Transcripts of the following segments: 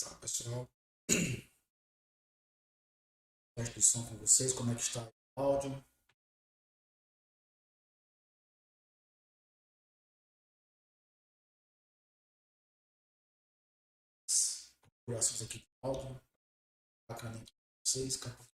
Fala pessoal, teste de som com vocês, como é que está o áudio? Configurações aqui de áudio, bacana para vocês, capacitando.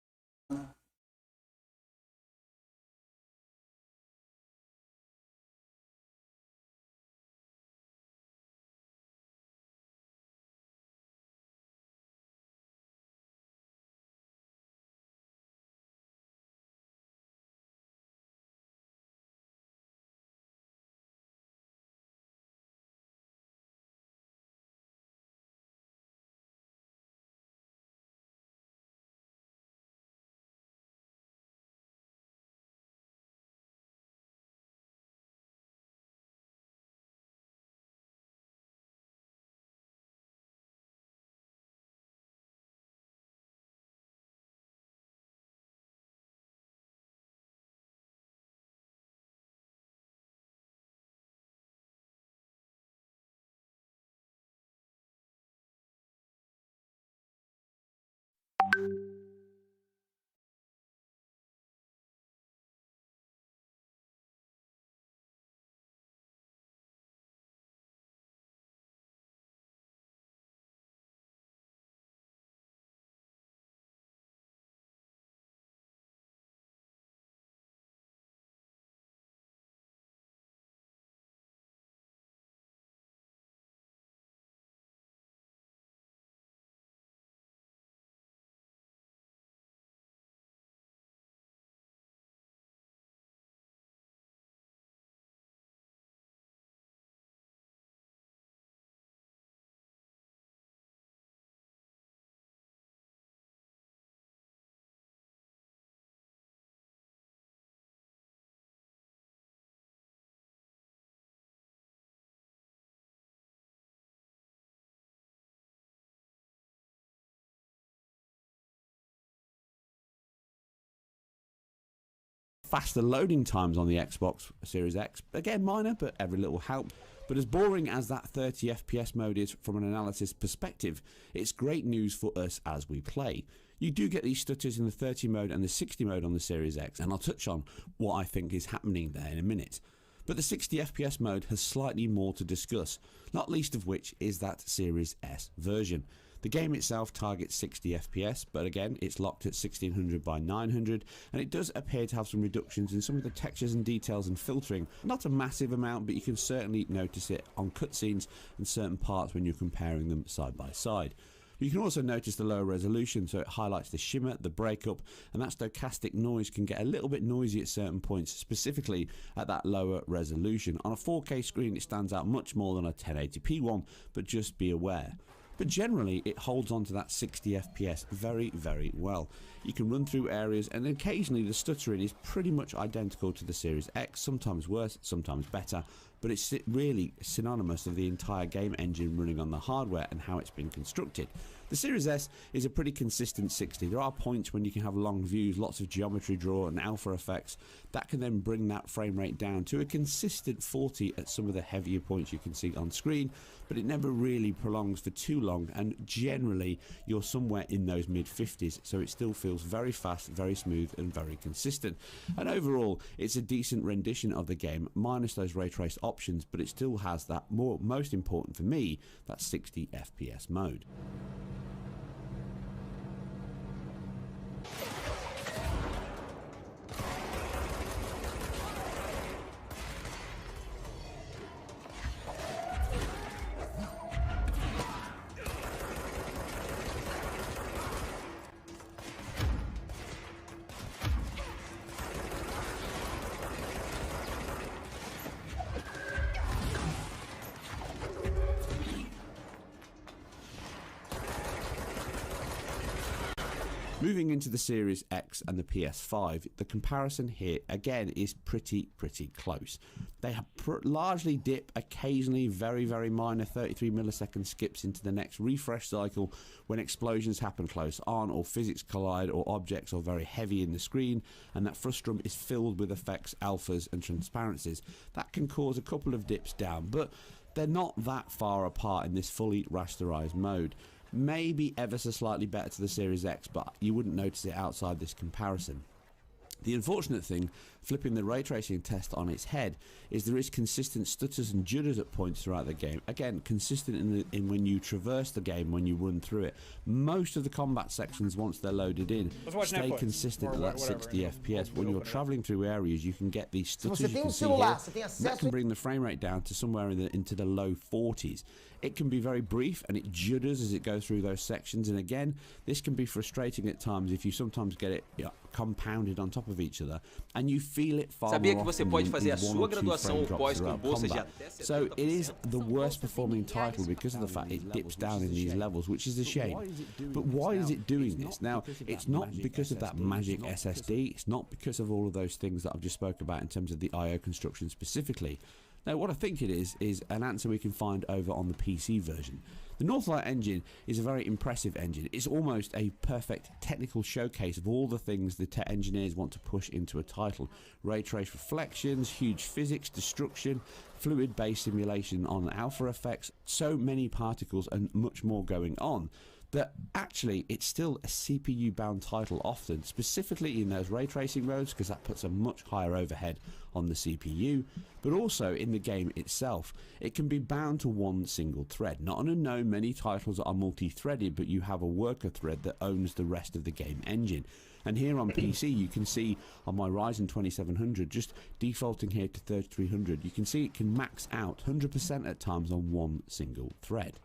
Faster loading times on the Xbox Series X, again minor, but every little help. But as boring as that 30 FPS mode is from an analysis perspective, it's great news for us as we play. You do get these stutters in the 30 mode and the 60 mode on the Series X, and I'll touch on what I think is happening there in a minute. But the 60 FPS mode has slightly more to discuss, not least of which is that Series S version. The game itself targets 60 FPS, but again it's locked at 1600 by 900, and it does appear to have some reductions in some of the textures and details and filtering. Not a massive amount, but you can certainly notice it on cutscenes and certain parts when you're comparing them side by side. You can also notice the lower resolution, so it highlights the shimmer, the breakup, and that stochastic noise can get a little bit noisy at certain points, specifically at that lower resolution. On a 4K screen it stands out much more than a 1080p one, but just be aware. But generally it holds on to that 60 FPS very, very well. You can run through areas, and occasionally the stuttering is pretty much identical to the Series X, sometimes worse, sometimes better, but it's really synonymous of the entire game engine running on the hardware and how it's been constructed. The Series S is a pretty consistent 60. There are points when you can have long views, lots of geometry draw and alpha effects that can then bring that frame rate down to a consistent 40 at some of the heavier points you can see on screen, but it never really prolongs for too long, and generally you're somewhere in those mid 50s, so it still feels very fast, very smooth and very consistent. And overall it's a decent rendition of the game minus those ray traced options, but it still has that most important for me, that 60 FPS mode. Moving into the Series X and the PS5, the comparison here again is pretty close. They have largely dip, occasionally very minor 33 millisecond skips into the next refresh cycle when explosions happen close on, or physics collide, or objects are very heavy in the screen, and that frustum is filled with effects, alphas and transparencies. That can cause a couple of dips down, but they're not that far apart in this fully rasterized mode. maybe ever so slightly better to the Series X, but you wouldn't notice it outside this comparison. The unfortunate thing, flipping the ray tracing test on its head, is there is consistent stutters and judders at points throughout the game. Again, consistent in when you traverse the game, when you run through it. Most of the combat sections, once they're loaded in, stay consistent at that 60 FPS. When you're travelling through areas, you can get these stutters you can see here. That can bring the frame rate down to somewhere into the low 40s. It can be very brief and it judders as it goes through those sections, and again, this can be frustrating at times if you sometimes get it compounded on top of each other, and you feel it far Sabia more que você often pode than fazer a these sua 1 or 2 graduação frame ou drops pós com throughout bolsa de combat. até 70%. So it is the worst performing title because of the fact it dips down in these levels, which is a shame. But why is it doing this? Now, it's not because of that magic SSD, it's not because of all of those things that I've just spoke about in terms of the I/O construction specifically. Now, what I think it is an answer we can find over on the PC version. The Northlight engine is a very impressive engine. It's almost a perfect technical showcase of all the things the tech engineers want to push into a title. Ray trace reflections, huge physics, destruction, fluid-based simulation on alpha effects, so many particles and much more going on, that actually it's still a CPU-bound title often, specifically in those ray tracing modes, because that puts a much higher overhead on the CPU, but also in the game itself. It can be bound to one single thread. Not unknown, many titles are multi-threaded, but you have a worker thread that owns the rest of the game engine. And here on PC, you can see on my Ryzen 2700, just defaulting here to 3300, you can see it can max out 100% at times on one single thread.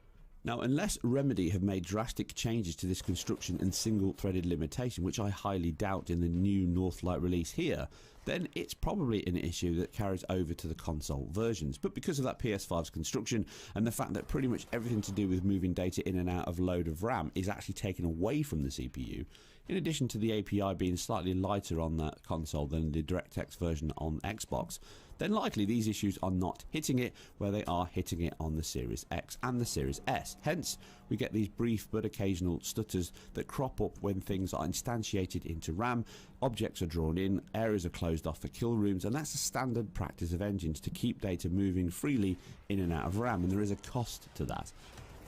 Now, unless Remedy have made drastic changes to this construction and single-threaded limitation, which I highly doubt in the new Northlight release here, then it's probably an issue that carries over to the console versions. But because of that PS5's construction and the fact that pretty much everything to do with moving data in and out of load of RAM is actually taken away from the CPU, in addition to the API being slightly lighter on that console than the DirectX version on Xbox, then likely these issues are not hitting it where they are hitting it on the Series X and the Series S. Hence, we get these brief but occasional stutters that crop up when things are instantiated into RAM, objects are drawn in, areas are closed off for kill rooms, and that's a standard practice of engines to keep data moving freely in and out of RAM, and there is a cost to that.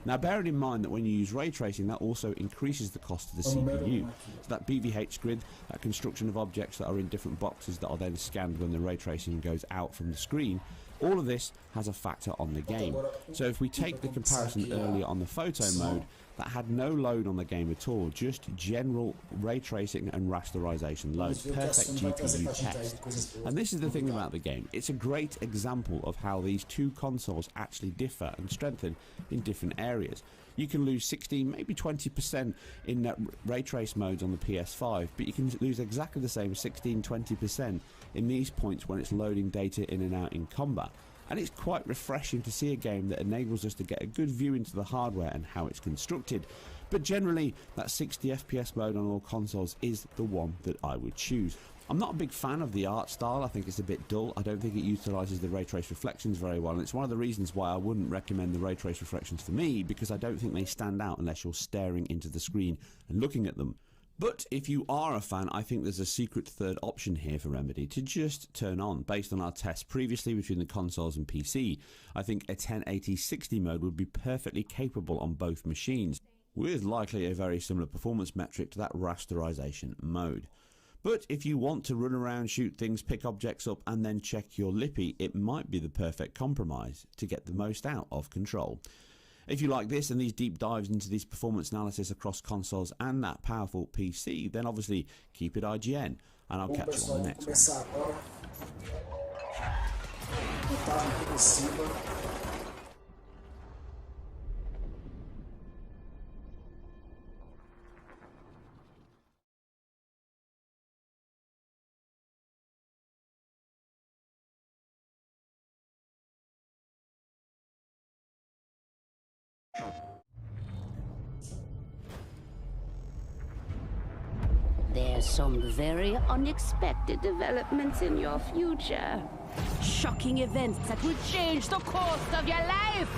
Now, bearing in mind that when you use ray tracing, that also increases the cost of the CPU. So that BVH grid, that construction of objects that are in different boxes that are then scanned when the ray tracing goes out from the screen, all of this has a factor on the game. So if we take the comparison earlier on the photo mode, that had no load on the game at all, just general ray tracing and rasterization load, perfect GPU test. And this is the thing about the game, it's a great example of how these two consoles actually differ and strengthen in different areas. You can lose 16, maybe 20% in that ray trace modes on the PS5, but you can lose exactly the same 16-20% in these points when it's loading data in and out in combat. And it's quite refreshing to see a game that enables us to get a good view into the hardware and how it's constructed. But generally, that 60 FPS mode on all consoles is the one that I would choose. I'm not a big fan of the art style, I think it's a bit dull, I don't think it utilises the ray trace reflections very well, and it's one of the reasons why I wouldn't recommend the ray trace reflections for me, because I don't think they stand out unless you're staring into the screen and looking at them. But if you are a fan, I think there's a secret third option here for Remedy to just turn on. Based on our tests previously between the consoles and PC, I think a 1080-60 mode would be perfectly capable on both machines, with likely a very similar performance metric to that rasterization mode. But if you want to run around, shoot things, pick objects up and then check your lippy, it might be the perfect compromise to get the most out of Control. If you like this and these deep dives into this performance analysis across consoles and that powerful PC, then obviously keep it IGN, and I'll catch you on the next one. There's some very unexpected developments in your future. Shocking events that will change the course of your life!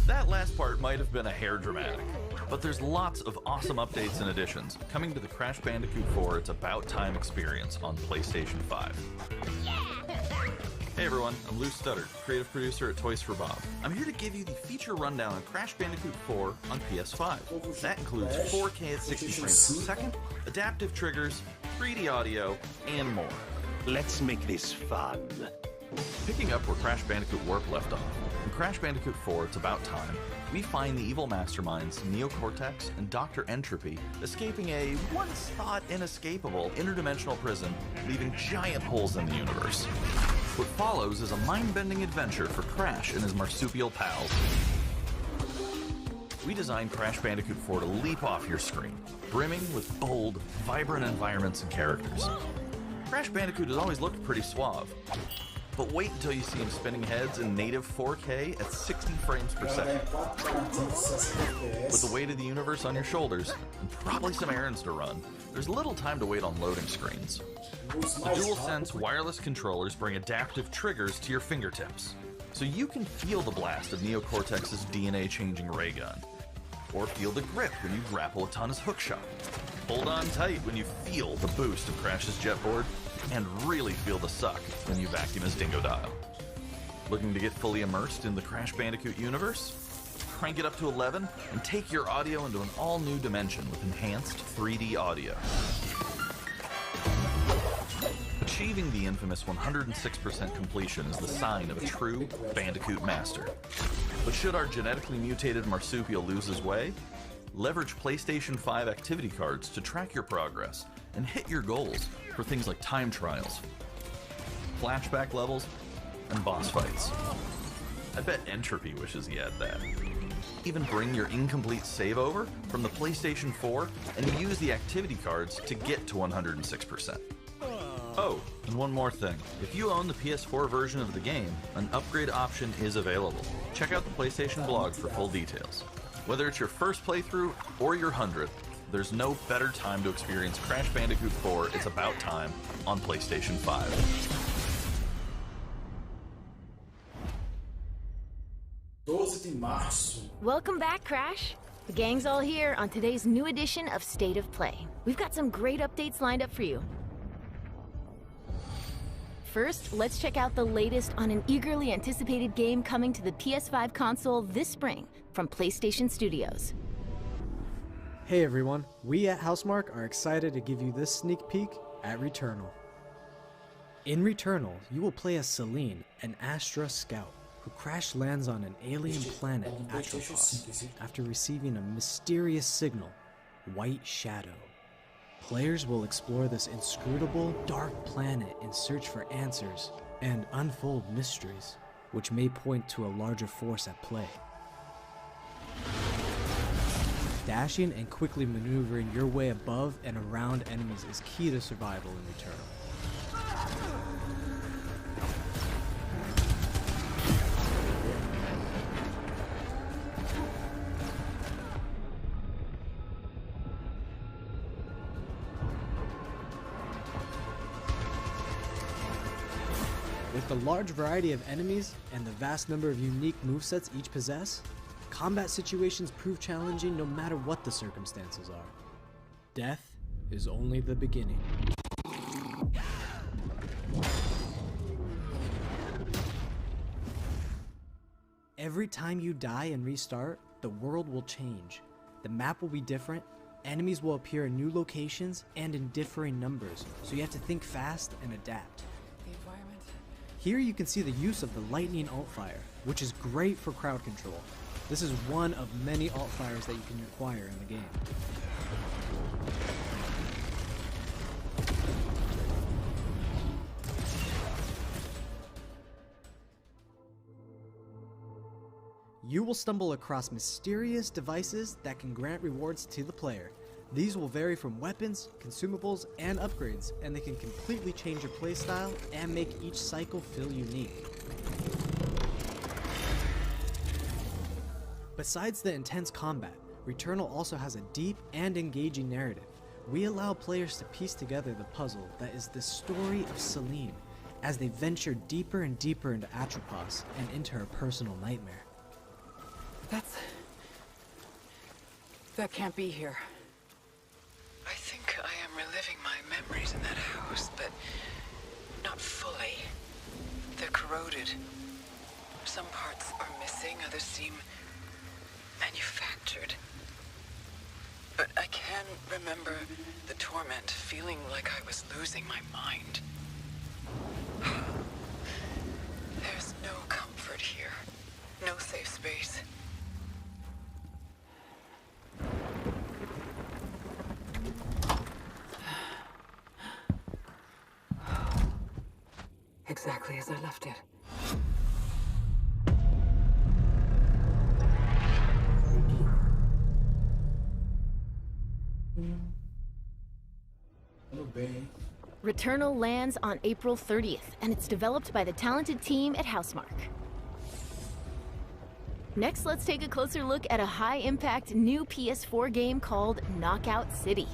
That last part might have been a hair dramatic, but there's lots of awesome updates and additions coming to the Crash Bandicoot 4 It's About Time experience on PlayStation 5. Yeah! Hey everyone, I'm Lou Studdard, creative producer at Toys for Bob. I'm here to give you the feature rundown on Crash Bandicoot 4 on PS5. That includes 4K at 60 frames per second, adaptive triggers, 3D audio, and more. Let's make this fun. Picking up where Crash Bandicoot Warp left off, in Crash Bandicoot 4 It's About Time, we find the evil masterminds Neocortex and Dr. Entropy escaping a once-thought inescapable interdimensional prison, leaving giant holes in the universe. What follows is a mind-bending adventure for Crash and his marsupial pals. We designed Crash Bandicoot 4 to leap off your screen, brimming with bold, vibrant environments and characters. Crash Bandicoot has always looked pretty suave, but wait until you see him spinning heads in native 4K at 60 frames per second. With the weight of the universe on your shoulders, and probably some errands to run, there's little time to wait on loading screens. The DualSense wireless controllers bring adaptive triggers to your fingertips, so you can feel the blast of Neocortex's DNA-changing ray gun, or feel the grip when you grapple a Tana's hookshot. Hold on tight when you feel the boost of Crash's jetboard, and really feel the suck when you vacuum his Dingodile. Looking to get fully immersed in the Crash Bandicoot universe? Crank it up to 11 and take your audio into an all-new dimension with enhanced 3D audio. Achieving the infamous 106% completion is the sign of a true Bandicoot master. But should our genetically mutated marsupial lose his way? Leverage PlayStation 5 activity cards to track your progress and hit your goals for things like time trials, flashback levels, and boss fights. I bet Entropy wishes he had that. Even bring your incomplete save over from the PlayStation 4 and use the activity cards to get to 106%. Oh, and one more thing. If you own the PS4 version of the game, an upgrade option is available. Check out the PlayStation blog for full details. Whether it's your first playthrough or your 100th, there's no better time to experience Crash Bandicoot 4 It's About Time on PlayStation 5. 12 de março. Welcome back, Crash. The gang's all here on today's new edition of State of Play. We've got some great updates lined up for you. First, let's check out the latest on an eagerly anticipated game coming to the PS5 console this spring from PlayStation Studios. Hey everyone, we at Housemarque are excited to give you this sneak peek at Returnal. In Returnal, you will play as Celine, an Astra scout, who crash lands on an alien planet, Atropos, after receiving a mysterious signal, White Shadow. Players will explore this inscrutable, dark planet in search for answers and unfold mysteries, which may point to a larger force at play. Dashing and quickly maneuvering your way above and around enemies is key to survival in Returnal. With the large variety of enemies and the vast number of unique movesets each possess, combat situations prove challenging no matter what the circumstances are. Death is only the beginning. Every time you die and restart, the world will change. The map will be different, enemies will appear in new locations and in differing numbers, so you have to think fast and adapt. Here you can see the use of the lightning alt-fire, which is great for crowd control. This is one of many alt-fires that you can acquire in the game. You will stumble across mysterious devices that can grant rewards to the player. These will vary from weapons, consumables, and upgrades, and they can completely change your playstyle and make each cycle feel unique. Besides the intense combat, Returnal also has a deep and engaging narrative. We allow players to piece together the puzzle that is the story of Celine, as they venture deeper and deeper into Atropos and into her personal nightmare. That can't be here. I think I am reliving my memories in that house, but not fully. The corrosion right. Some parts are missing, others seem manufactured. But I can remember the torment, feeling like I was losing my mind. There's no comfort here. No safe space. Exactly as I left it. Returnal lands on April 30th, and it's developed by the talented team at Housemarque. Next, let's take a closer look at a high-impact new PS4 game called Knockout City.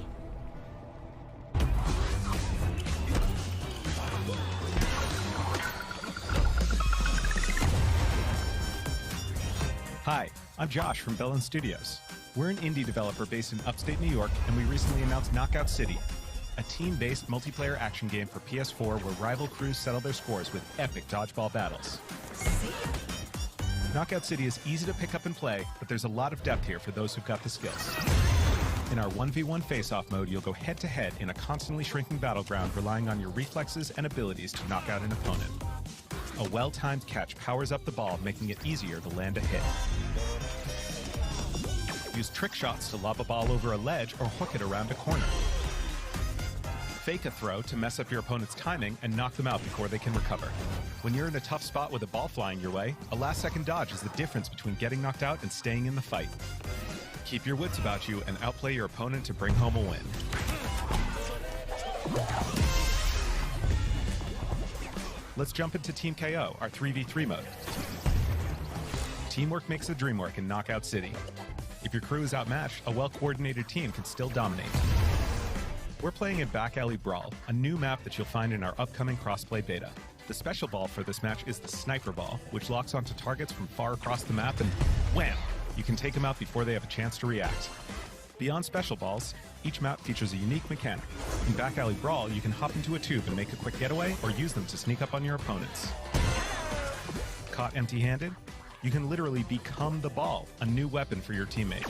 Hi, I'm Josh from Bellin Studios. We're an indie developer based in upstate New York, and we recently announced Knockout City, a team-based multiplayer action game for PS4 where rival crews settle their scores with epic dodgeball battles. Knockout City is easy to pick up and play, but there's a lot of depth here for those who've got the skills. In our 1v1 face-off mode, you'll go head-to-head in a constantly shrinking battleground, relying on your reflexes and abilities to knock out an opponent. A well-timed catch powers up the ball, making it easier to land a hit. Use trick shots to lob a ball over a ledge or hook it around a corner. Fake a throw to mess up your opponent's timing and knock them out before they can recover. When you're in a tough spot with a ball flying your way, a last-second dodge is the difference between getting knocked out and staying in the fight. Keep your wits about you and outplay your opponent to bring home a win. Let's jump into Team KO, our 3v3 mode. Teamwork makes the dream work in Knockout City. If your crew is outmatched, a well-coordinated team can still dominate. We're playing in Back Alley Brawl, a new map that you'll find in our upcoming crossplay beta. The special ball for this match is the Sniper Ball, which locks onto targets from far across the map and wham! You can take them out before they have a chance to react. Beyond special balls, each map features a unique mechanic. In Back Alley Brawl, you can hop into a tube and make a quick getaway or use them to sneak up on your opponents. Caught empty-handed? You can literally become the ball, a new weapon for your teammate.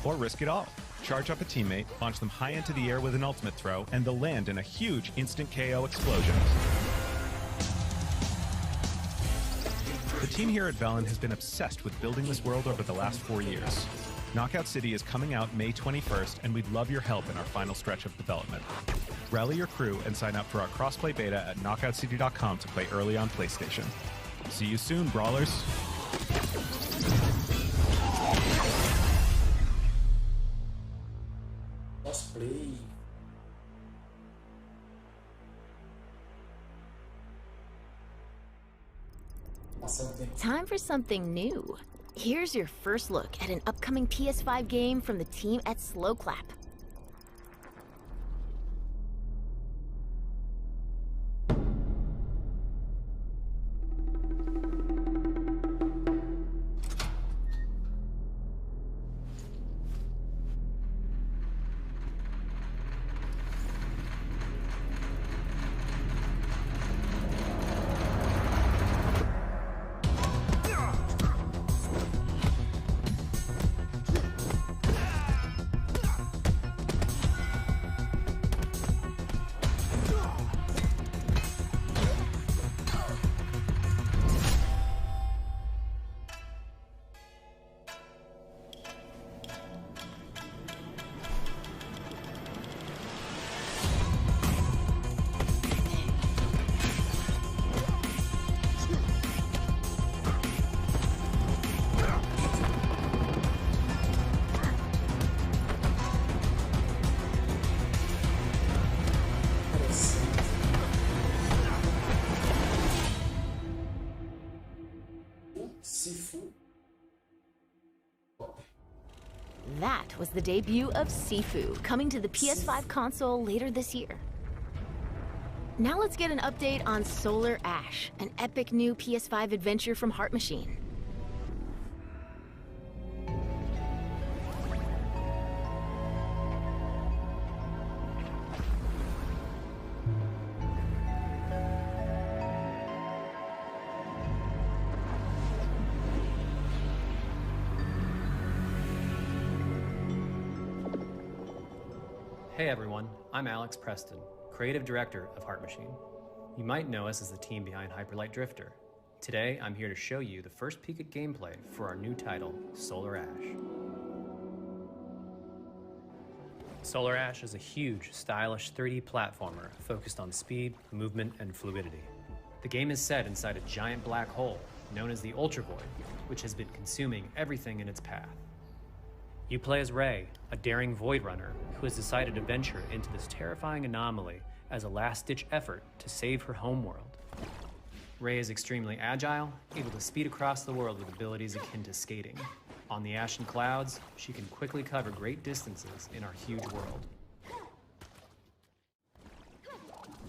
Or risk it all. Charge up a teammate, launch them high into the air with an ultimate throw, and they'll land in a huge instant KO explosion. The team here at Bellin has been obsessed with building this world over the last 4 years. Knockout City is coming out May 21st, and we'd love your help in our final stretch of development. Rally your crew and sign up for our crossplay beta at knockoutcity.com to play early on PlayStation. See you soon, brawlers! Cosplay. Time for something new. Here's your first look at an upcoming PS5 game from the team at Slowclap. That was the debut of Sifu, coming to the PS5 console later this year. Now let's get an update on Solar Ash, an epic new PS5 adventure from Heart Machine. Hey everyone, I'm Alex Preston, creative director of Heart Machine. You might know us as the team behind Hyperlight Drifter. Today, I'm here to show you the first peek at gameplay for our new title, Solar Ash. Solar Ash is a huge, stylish 3D platformer focused on speed, movement, and fluidity. The game is set inside a giant black hole known as the Ultra Void, which has been consuming everything in its path. You play as Ray, a daring Void Runner who has decided to venture into this terrifying anomaly as a last-ditch effort to save her homeworld. Ray is extremely agile, able to speed across the world with abilities akin to skating. On the ash and clouds, she can quickly cover great distances in our huge world.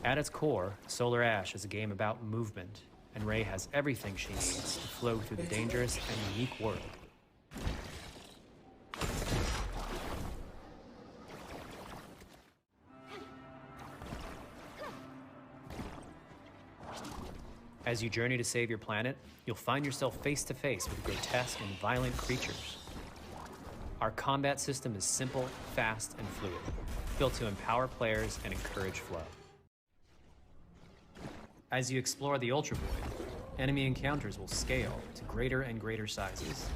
At its core, Solar Ash is a game about movement, and Ray has everything she needs to flow through the dangerous and unique world. As you journey to save your planet, you'll find yourself face to face with grotesque and violent creatures. Our combat system is simple, fast, and fluid, built to empower players and encourage flow. As you explore the Ultra Void, enemy encounters will scale to greater and greater sizes.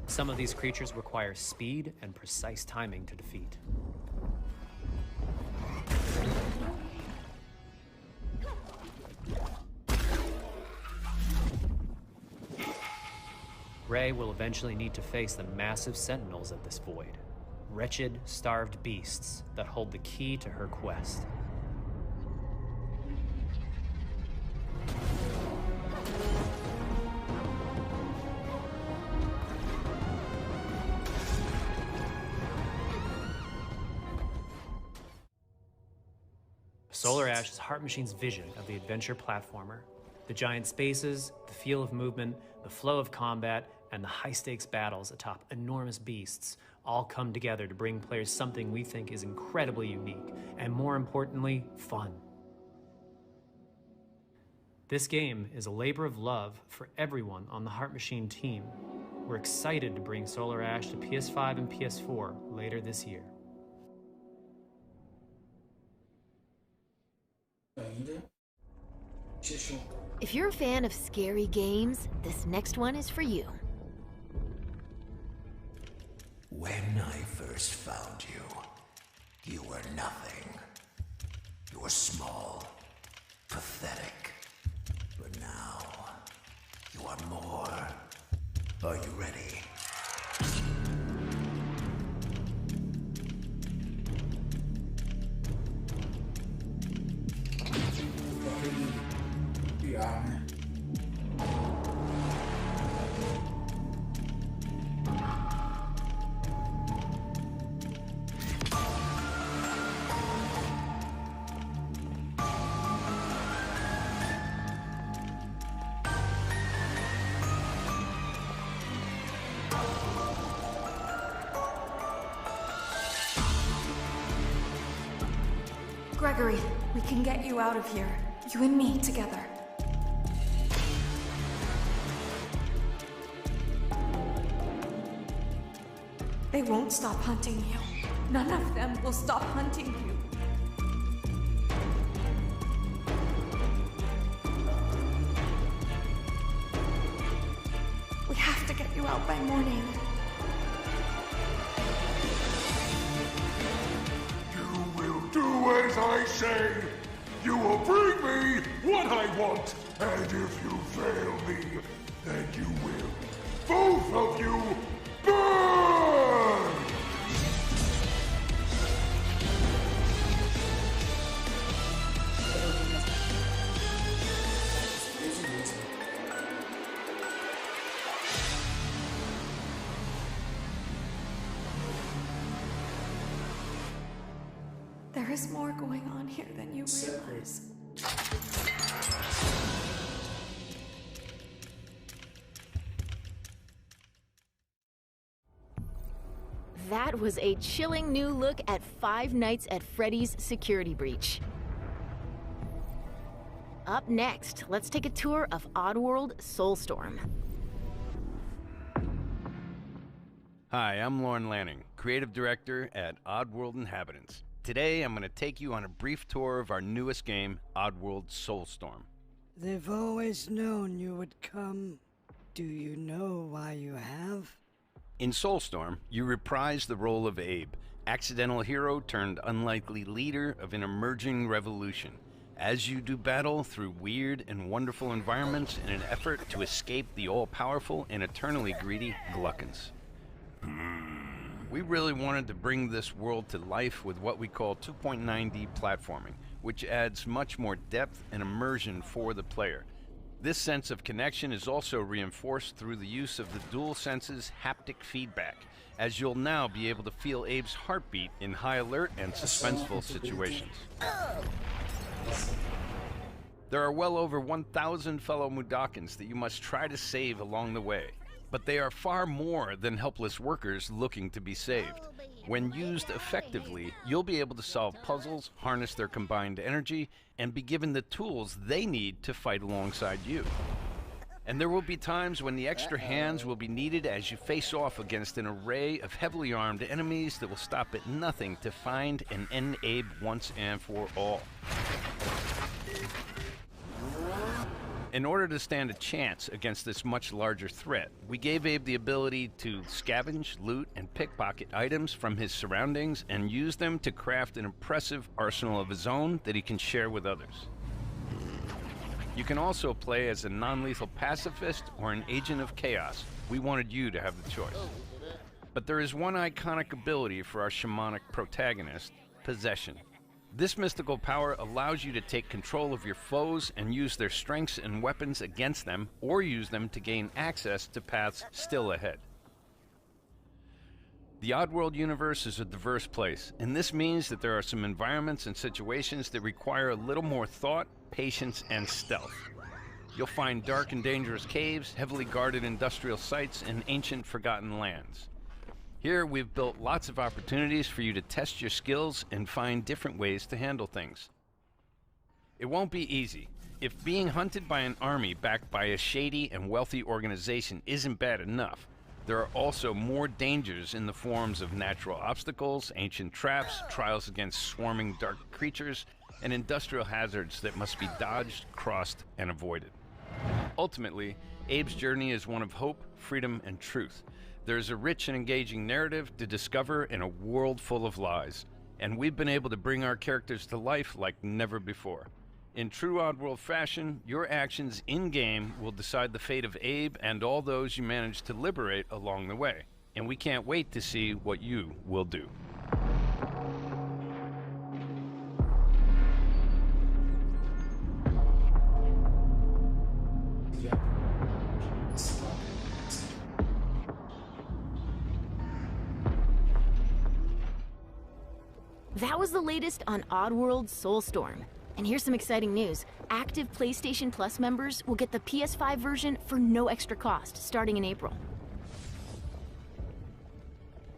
Some of these creatures require speed and precise timing to defeat. Ray will eventually need to face the massive sentinels of this void, wretched, starved beasts that hold the key to her quest. Solar Ash is Heart Machine's vision of the adventure platformer. The giant spaces, the feel of movement, the flow of combat, and the high-stakes battles atop enormous beasts all come together to bring players something we think is incredibly unique, and more importantly, fun. This game is a labor of love for everyone on the Heart Machine team. We're excited to bring Solar Ash to PS5 and PS4 later this year. If you're a fan of scary games, this next one is for you. When I first found you, you were nothing. You were small, pathetic. But now, you are more. Are you ready? Gregory, we can get you out of here. You and me together. They won't stop hunting you. None of them will stop hunting you. We have to get you out by morning. Do as I say. You will bring me what I want. And if you fail me, then you will. Both of you burn! There is more going on here than you realize. That was a chilling new look at Five Nights at Freddy's Security Breach. Up next, let's take a tour of Oddworld Soulstorm. Hi, I'm Lauren Lanning, creative director at Oddworld Inhabitants. Today, I'm going to take you on a brief tour of our newest game, Oddworld Soulstorm. They've always known you would come. Do you know why you have? In Soulstorm, you reprise the role of Abe, accidental hero turned unlikely leader of an emerging revolution, as you do battle through weird and wonderful environments in an effort to escape the all-powerful and eternally greedy Gluckins. We really wanted to bring this world to life with what we call 2.9D platforming, which adds much more depth and immersion for the player. This sense of connection is also reinforced through the use of the DualSense's haptic feedback, as you'll now be able to feel Abe's heartbeat in high alert and suspenseful situations. There are well over 1,000 fellow Mudokons that you must try to save along the way, but they are far more than helpless workers looking to be saved. When used effectively, you'll be able to solve puzzles, harness their combined energy, and be given the tools they need to fight alongside you. And there will be times when the extra hands will be needed as you face off against an array of heavily armed enemies that will stop at nothing to find and end Abe once and for all. In order to stand a chance against this much larger threat, we gave Abe the ability to scavenge, loot, and pickpocket items from his surroundings and use them to craft an impressive arsenal of his own that he can share with others. You can also play as a non-lethal pacifist or an agent of chaos. We wanted you to have the choice. But there is one iconic ability for our shamanic protagonist, Possession. This mystical power allows you to take control of your foes and use their strengths and weapons against them, or use them to gain access to paths still ahead. The Oddworld universe is a diverse place, and this means that there are some environments and situations that require a little more thought, patience, and stealth. You'll find dark and dangerous caves, heavily guarded industrial sites, and ancient forgotten lands. Here, we've built lots of opportunities for you to test your skills and find different ways to handle things. It won't be easy. If being hunted by an army backed by a shady and wealthy organization isn't bad enough, there are also more dangers in the forms of natural obstacles, ancient traps, trials against swarming dark creatures, and industrial hazards that must be dodged, crossed, and avoided. Ultimately, Abe's journey is one of hope, freedom, and truth. There's a rich and engaging narrative to discover in a world full of lies, and we've been able to bring our characters to life like never before. In true Oddworld fashion, your actions in-game will decide the fate of Abe and all those you manage to liberate along the way, and we can't wait to see what you will do. That was the latest on Oddworld Soulstorm. And here's some exciting news. Active PlayStation Plus members will get the PS5 version for no extra cost, starting in April.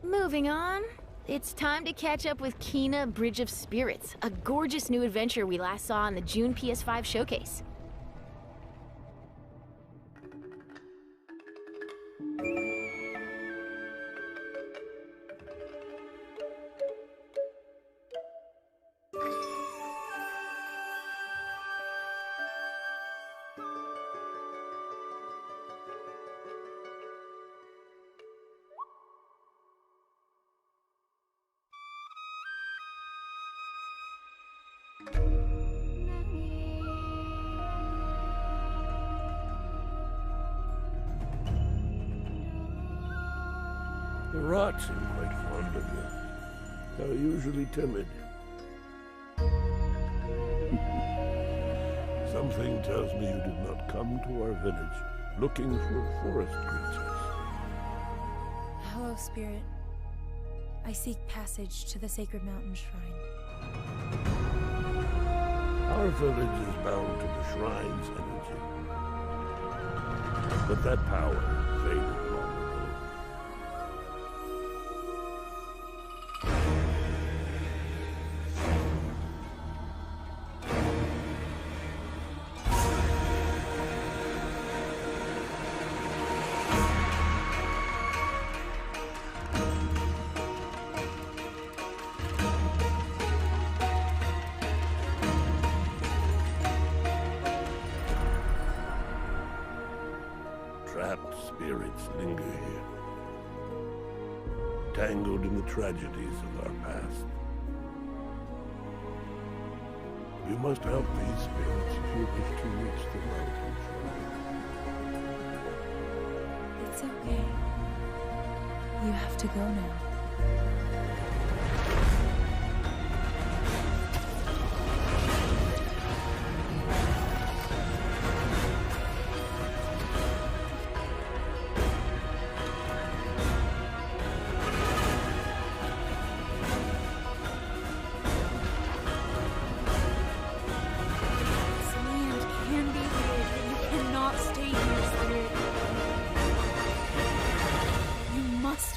Moving on, it's time to catch up with Kena Bridge of Spirits, a gorgeous new adventure we last saw in the June PS5 showcase. The rats seem quite fond of you. They're usually timid. Something tells me you did not come to our village looking for forest creatures. Hello, Spirit. I seek passage to the Sacred Mountain Shrine. Our village is bound to the shrine's energy. But that power faded long ago. spirits linger here, tangled in the tragedies of our past. You must help these spirits if you wish to reach the mountain shrine. It's okay. You have to go now.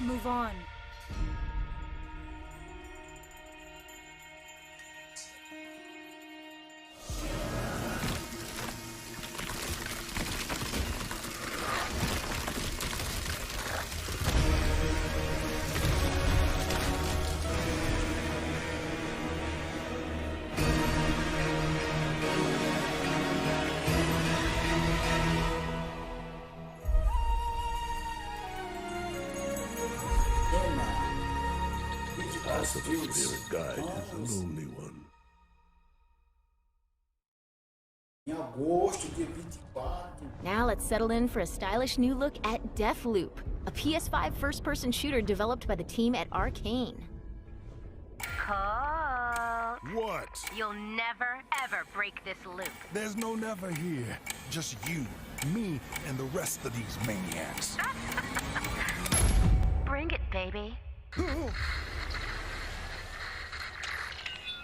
Move on. The spirit guide is a lonely one. Em agosto, dia 24. Now let's settle in for a stylish new look at Deathloop, a PS5 first-person shooter developed by the team at Arcane. Cole. What? You'll never, ever break this loop. There's no never here. Just you, me, and the rest of these maniacs. Bring it, baby.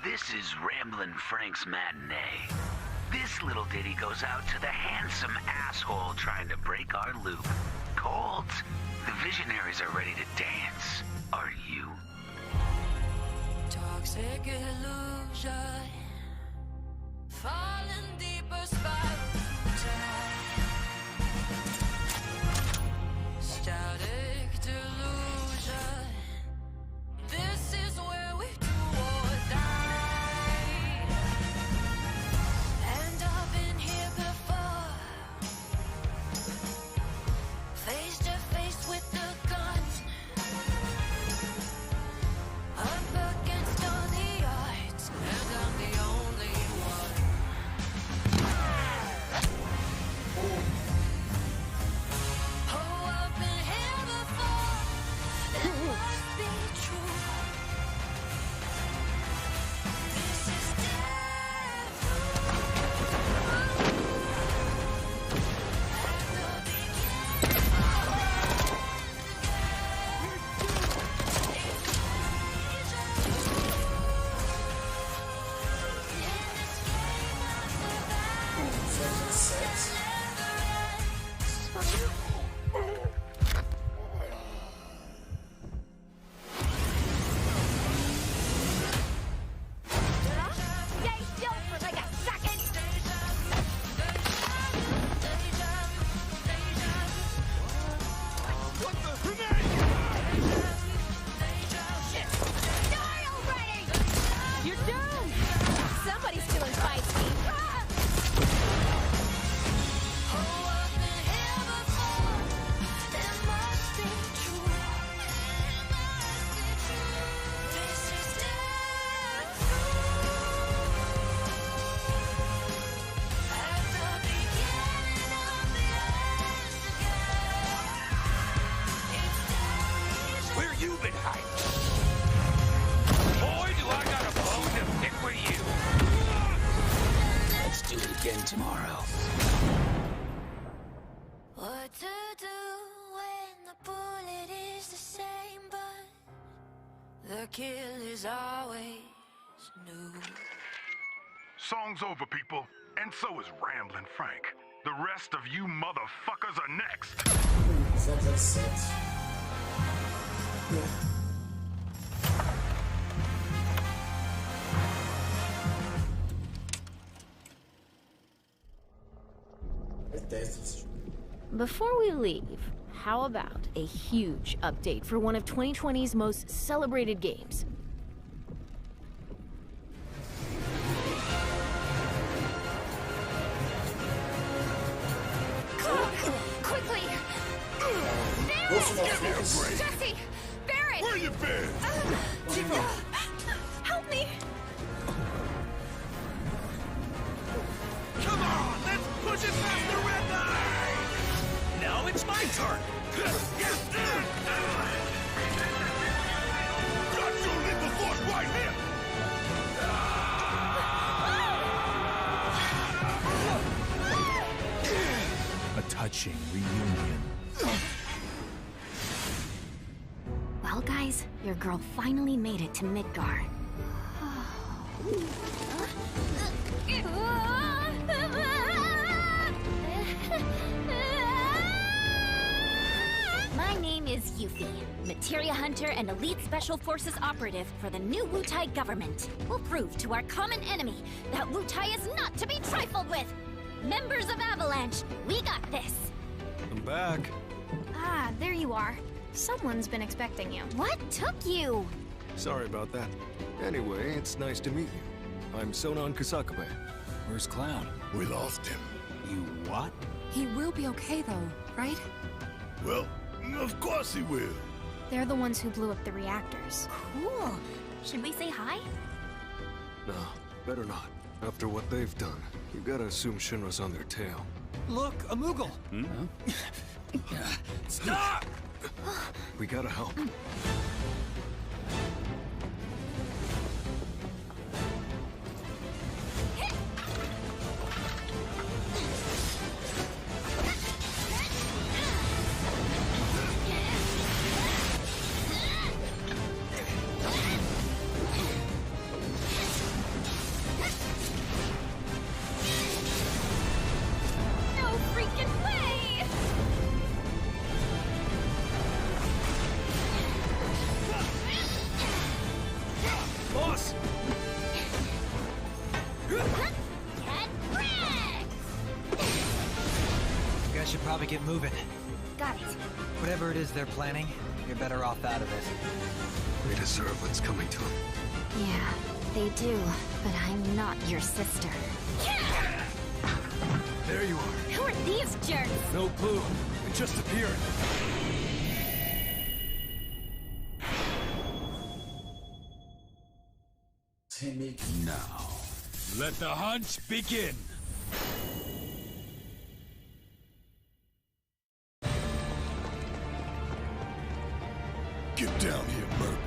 This is Ramblin' Frank's Matinee. This little ditty goes out to the handsome asshole trying to break our loop. Colt, the visionaries are ready to dance. Are you? Toxic illusion, falling deeper spiral down. Static delusion. This is where we do or die. And I've been here before, face to face with the gun, up against all the odds, and I'm the only one. Oh, I've been here before, it must be true. This is Stay still for like a second. Shit. Die already! You're doomed! Somebody's feeling feisty. Where you been hiding? Boy, do I got a bone to pick with you. Let's do it again tomorrow. What to do when the bullet is the same, but the kill is always new. Song's over, people. And so is Ramblin' Frank. The rest of you motherfuckers are next. 007. Before we leave, how about a huge update for one of 2020's most celebrated games? Quickly! Go for that focus. Jesse! Barrett! Where you been? Help me! Come on, let's push it past the red line! Now it's my turn! Got your lethal force right here! A touching reunion. Well, guys, your girl finally made it to Midgar. My name is Yuffie, Materia Hunter and Elite Special Forces operative for the new Wutai government. We'll prove to our common enemy that Wutai is not to be trifled with. Members of Avalanche, we got this. I'm back. Ah, there you are. Someone's been expecting you. What took you? Sorry about that. Anyway, it's nice to meet you. I'm Sonon Kusakabe. Where's Clown? We lost him. You what? He will be okay, though, right? Well, of course he will. They're the ones who blew up the reactors. Cool. Should we say hi? No, better not. After what they've done, you gotta assume Shinra's on their tail. Look, a Moogle! Stop! We gotta help. No freaking way! Boss! Get wrecked! You guys should probably get moving. Got it. Whatever it is they're planning, you're better off out of it. They deserve what's coming to them. Yeah, they do, but I'm not your sister. There you are. Who are these jerks? No clue. It just appeared. Now, let the hunt begin. Get down here, Merc.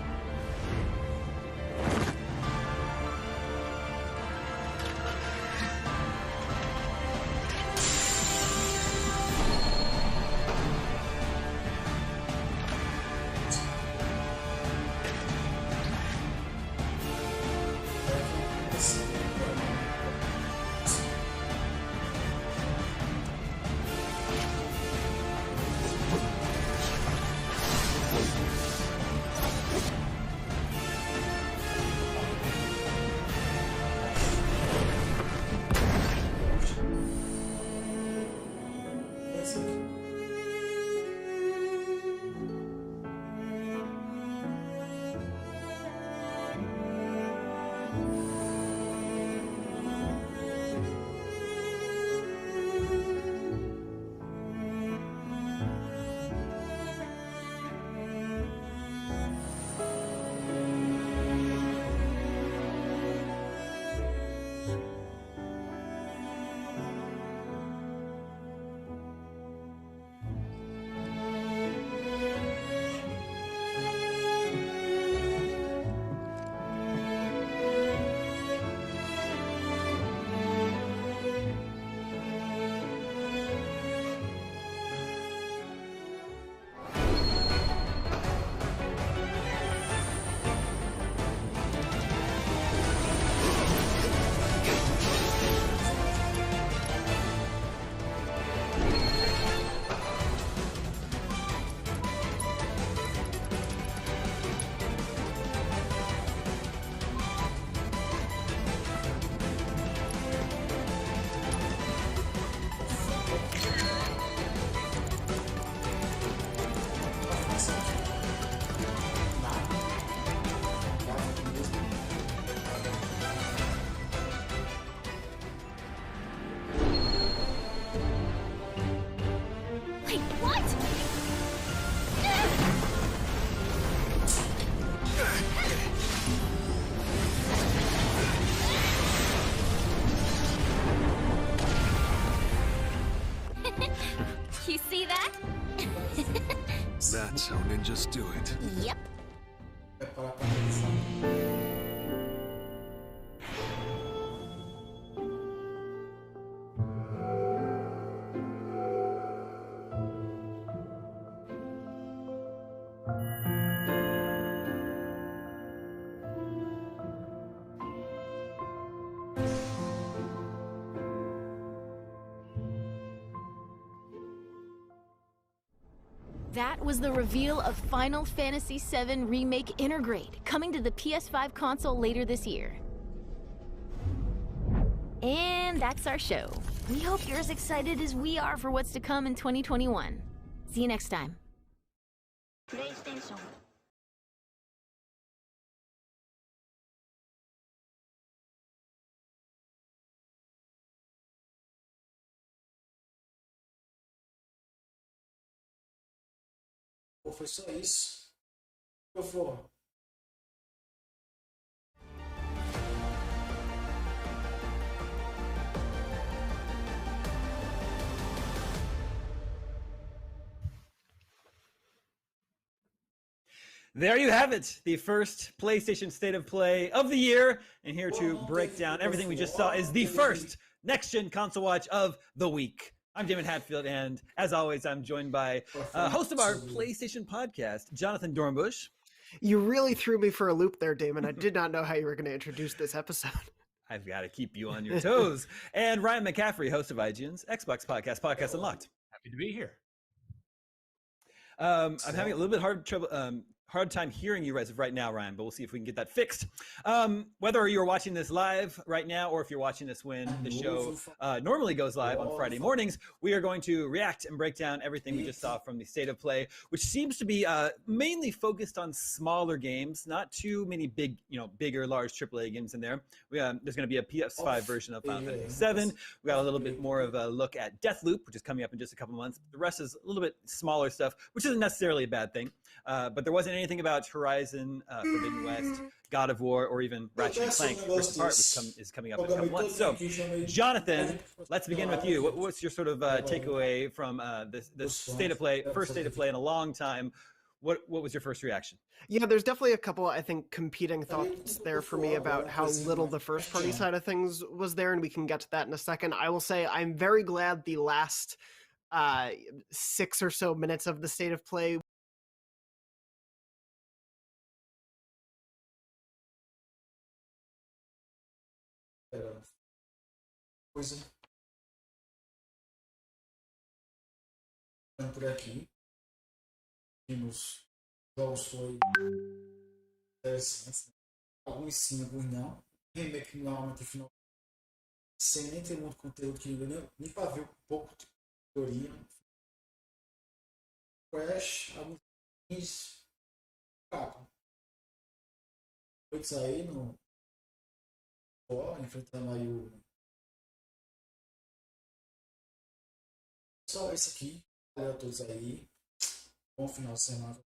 and just do it. Yep. Preparar pra realizar. That was the reveal of Final Fantasy VII Remake Intergrade, coming to the PS5 console later this year. And that's our show. We hope you're as excited as we are for what's to come in 2021. See you next time. PlayStation. Pô, foi só isso. Eu vou. There you have it, the first PlayStation State of Play of the year. And here to break down everything we just saw is the first next-gen console watch of the week. I'm Damon Hatfield, and as always, I'm joined by host of our PlayStation podcast, Jonathan Dornbush. You really threw me for a loop there, Damon. I did not know how you were going to introduce this episode. I've got to keep you on your toes. And Ryan McCaffrey, host of IGN's Xbox podcast, Podcast Unlocked. Happy to be here. I'm having a little bit hard time hearing you as of right now, Ryan, but we'll see if we can get that fixed. Whether you're watching this live right now or if you're watching this when the show normally goes live on Friday mornings, we are going to react and break down everything we just saw from the State of Play, which seems to be mainly focused on smaller games, not too many bigger, large AAA games in there. There's going to be a PS5 version of Final Fantasy VII. We got a little bit more of a look at Deathloop, which is coming up in just a couple months. The rest is a little bit smaller stuff, which isn't necessarily a bad thing. But there wasn't anything about Horizon, Forbidden West, God of War, or even Ratchet and Clank Rift Apart, which is coming up in a couple months. So, Jonathan, let's begin with you. What's your sort of takeaway from this State of Play, first State of Play in a long time? What was your first reaction? Yeah, there's definitely a couple, I think, competing thoughts there for me about how little the first-party side of things was there, and we can get to that in a second. I will say I'm very glad the last 6 or so minutes of the State of Play coisa por aqui nos jogos foi interessantes, alguns sim, alguns não. Remake normalmente final sem nem ter muito conteúdo que nem para ver um pouco de teoria. Crash, alguns coisas aí no enfrentando aí o só esse aqui. Valeu a todos aí. Bom final de semana.